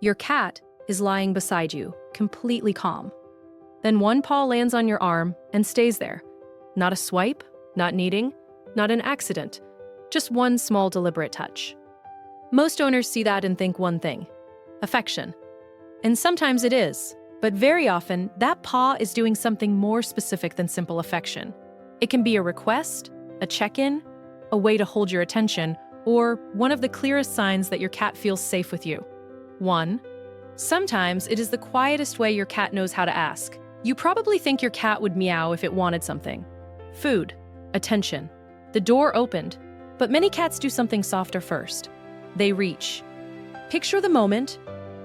Your cat is lying beside you, completely calm. Then one paw lands on your arm and stays there. Not a swipe, not kneading, not an accident, just one small deliberate touch. Most owners see that and think one thing: affection. And sometimes it is, but very often that paw is doing something more specific than simple affection. It can be a request, a check-in, a way to hold your attention, or one of the clearest signs that your cat feels safe with you. 1. Sometimes it is the quietest way your cat knows how to ask. You probably think your cat would meow if it wanted something. Food, attention. The door opened, but many cats do something softer first. They reach. Picture the moment.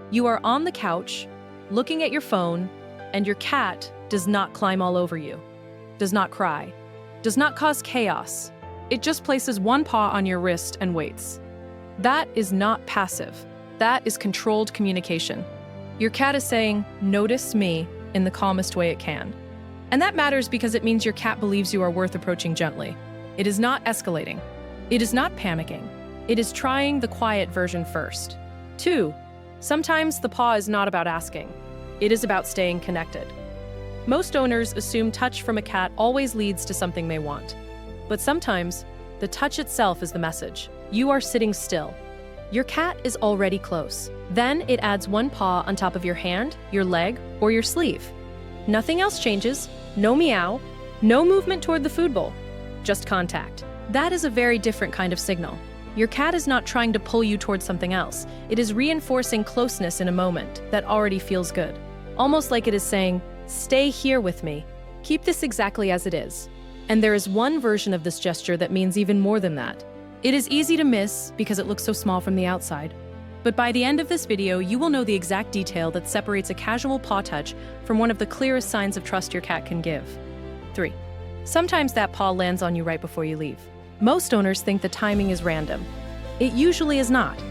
You are on the couch, looking at your phone, and your cat does not climb all over you, does not cry, does not cause chaos. It just places one paw on your wrist and waits. That is not passive. That is controlled communication. Your cat is saying, "Notice me," in the calmest way it can. And that matters because it means your cat believes you are worth approaching gently. It is not escalating. It is not panicking. It is trying the quiet version first. 2. Sometimes the paw is not about asking. It is about staying connected. Most owners assume touch from a cat always leads to something they want. But sometimes, the touch itself is the message. You are sitting still. Your cat is already close. Then it adds one paw on top of your hand, your leg, or your sleeve. Nothing else changes. No meow. No movement toward the food bowl. Just contact. That is a very different kind of signal. Your cat is not trying to pull you towards something else. It is reinforcing closeness in a moment that already feels good. Almost like it is saying, "Stay here with me. Keep this exactly as it is." And there is one version of this gesture that means even more than that. It is easy to miss because it looks so small from the outside. But by the end of this video, you will know the exact detail that separates a casual paw touch from one of the clearest signs of trust your cat can give. 3. Sometimes that paw lands on you right before you leave. Most owners think the timing is random. It usually is not.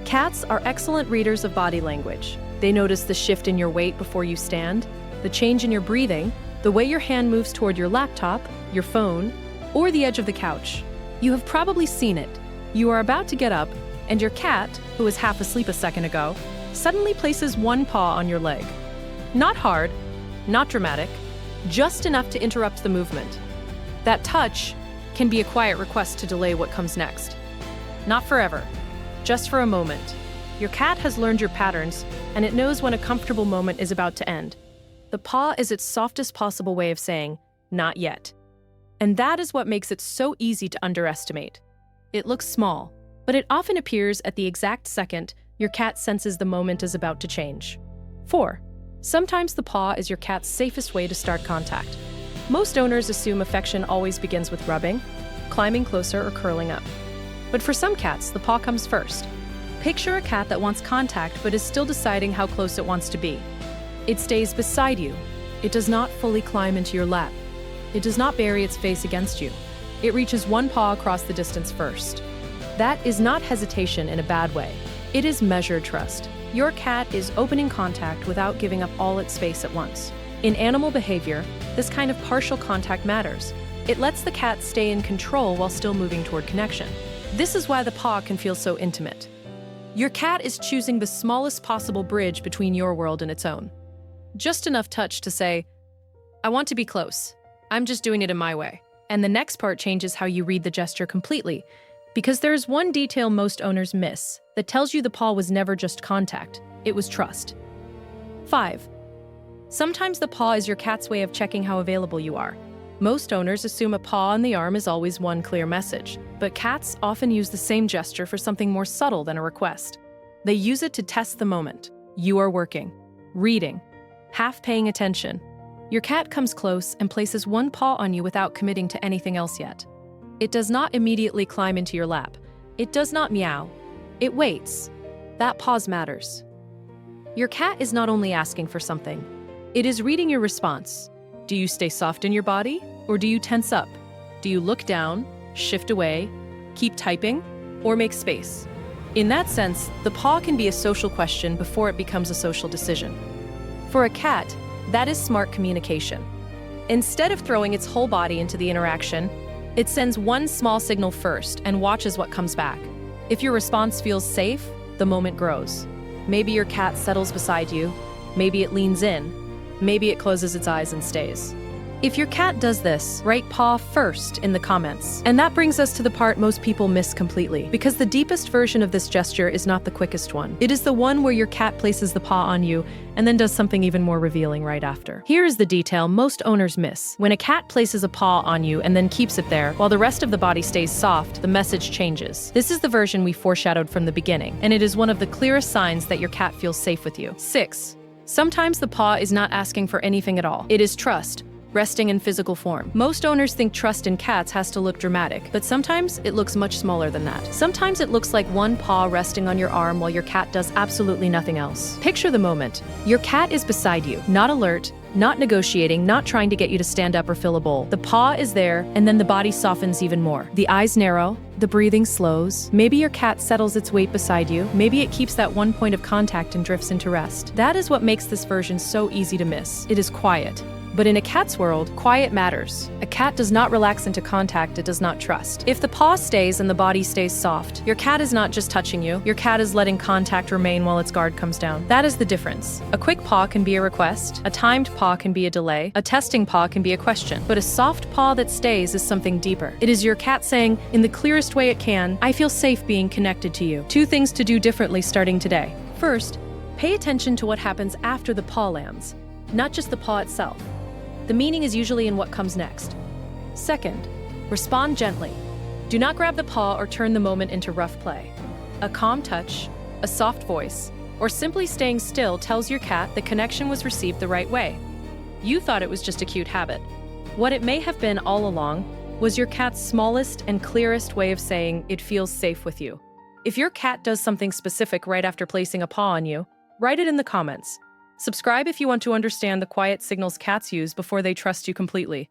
Cats are excellent readers of body language. They notice the shift in your weight before you stand, the change in your breathing, the way your hand moves toward your laptop, your phone, or the edge of the couch. You have probably seen it. You are about to get up, and your cat, who was half asleep a second ago, suddenly places one paw on your leg. Not hard, not dramatic, just enough to interrupt the movement. That touch can be a quiet request to delay what comes next. Not forever, just for a moment. Your cat has learned your patterns, and it knows when a comfortable moment is about to end. The paw is its softest possible way of saying, "Not yet." And that is what makes it so easy to underestimate. It looks small, but it often appears at the exact second your cat senses the moment is about to change. 4. Sometimes the paw is your cat's safest way to start contact. Most owners assume affection always begins with rubbing, climbing closer, or curling up. But for some cats, the paw comes first. Picture a cat that wants contact but is still deciding how close it wants to be. It stays beside you. It does not fully climb into your lap. It does not bury its face against you. It reaches one paw across the distance first. That is not hesitation in a bad way. It is measured trust. Your cat is opening contact without giving up all its space at once. In animal behavior, this kind of partial contact matters. It lets the cat stay in control while still moving toward connection. This is why the paw can feel so intimate. Your cat is choosing the smallest possible bridge between your world and its own. Just enough touch to say, "I want to be close. I'm just doing it in my way." And the next part changes how you read the gesture completely, because there is one detail most owners miss that tells you the paw was never just contact, it was trust. 5. Sometimes the paw is your cat's way of checking how available you are. Most owners assume a paw on the arm is always one clear message, but cats often use the same gesture for something more subtle than a request. They use it to test the moment. You are working, reading, half paying attention. Your cat comes close and places one paw on you without committing to anything else yet. It does not immediately climb into your lap. It does not meow. It waits. That pause matters. Your cat is not only asking for something, it is reading your response. Do you stay soft in your body, or do you tense up? Do you look down, shift away, keep typing, or make space? In that sense, the paw can be a social question before it becomes a social decision. For a cat, that is smart communication. Instead of throwing its whole body into the interaction, it sends one small signal first and watches what comes back. If your response feels safe, the moment grows. Maybe your cat settles beside you. Maybe it leans in. Maybe it closes its eyes and stays. If your cat does this, write paw first in the comments. And that brings us to the part most people miss completely, because the deepest version of this gesture is not the quickest one. It is the one where your cat places the paw on you and then does something even more revealing right after. Here is the detail most owners miss. When a cat places a paw on you and then keeps it there, while the rest of the body stays soft, the message changes. This is the version we foreshadowed from the beginning, and it is one of the clearest signs that your cat feels safe with you. 6. Sometimes the paw is not asking for anything at all. It is trust, resting in physical form. Most owners think trust in cats has to look dramatic, but sometimes it looks much smaller than that. Sometimes it looks like one paw resting on your arm while your cat does absolutely nothing else. Picture the moment. Your cat is beside you, not alert, not negotiating, not trying to get you to stand up or fill a bowl. The paw is there, and then the body softens even more. The eyes narrow, the breathing slows. Maybe your cat settles its weight beside you. Maybe it keeps that one point of contact and drifts into rest. That is what makes this version so easy to miss. It is quiet. But in a cat's world, quiet matters. A cat does not relax into contact it does not trust. If the paw stays and the body stays soft, your cat is not just touching you, your cat is letting contact remain while its guard comes down. That is the difference. A quick paw can be a request, a timed paw can be a delay, a testing paw can be a question, but a soft paw that stays is something deeper. It is your cat saying, in the clearest way it can, I feel safe being connected to you. 2 things to do differently starting today. First, pay attention to what happens after the paw lands, not just the paw itself. The meaning is usually in what comes next. Second, respond gently. Do not grab the paw or turn the moment into rough play. A calm touch, a soft voice, or simply staying still tells your cat the connection was received the right way. You thought it was just a cute habit. What it may have been all along was your cat's smallest and clearest way of saying it feels safe with you. If your cat does something specific right after placing a paw on you, write it in the comments. Subscribe if you want to understand the quiet signals cats use before they trust you completely.